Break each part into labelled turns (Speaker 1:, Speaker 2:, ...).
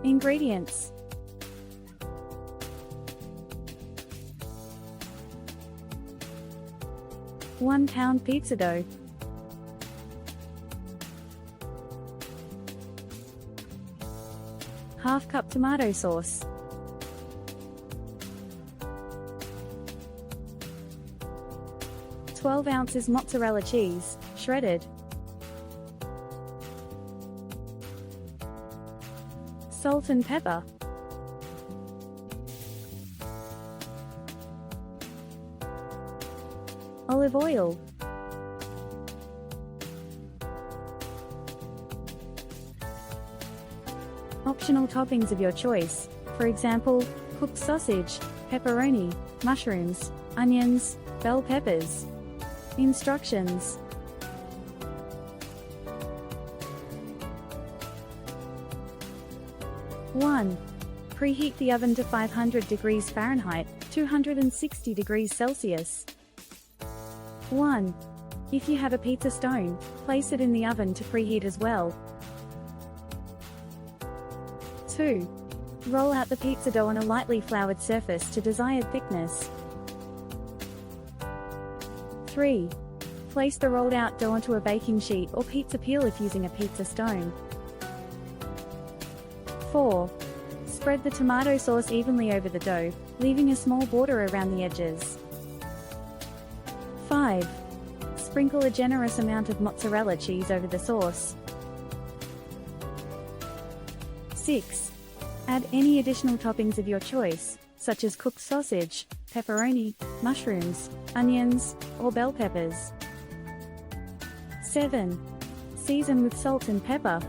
Speaker 1: Ingredients: 1 pound pizza dough, 1/2 cup tomato sauce, 12 ounces mozzarella cheese, shredded, salt and pepper, olive oil, optional toppings of your choice, for example, cooked sausage, pepperoni, mushrooms, onions, bell peppers. Instructions: 1. Preheat the oven to 500 degrees Fahrenheit, 260 degrees Celsius. 1. If you have a pizza stone, place it in the oven to preheat as well. 2. Roll out the pizza dough on a lightly floured surface to desired thickness. 3. Place the rolled out dough onto a baking sheet or pizza peel if using a pizza stone. 4. Spread the tomato sauce evenly over the dough, leaving a small border around the edges. 5. Sprinkle a generous amount of mozzarella cheese over the sauce. 6. Add any additional toppings of your choice, such as cooked sausage, pepperoni, mushrooms, onions, or bell peppers. 7. Season with salt and pepper.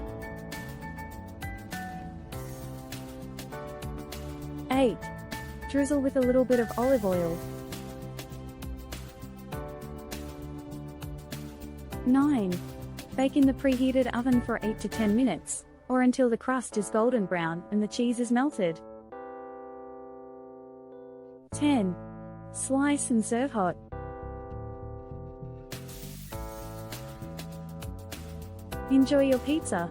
Speaker 1: 8. Drizzle with a little bit of olive oil. 9. Bake in the preheated oven for 8 to 10 minutes, or until the crust is golden brown and the cheese is melted. 10. Slice and serve hot. Enjoy your pizza.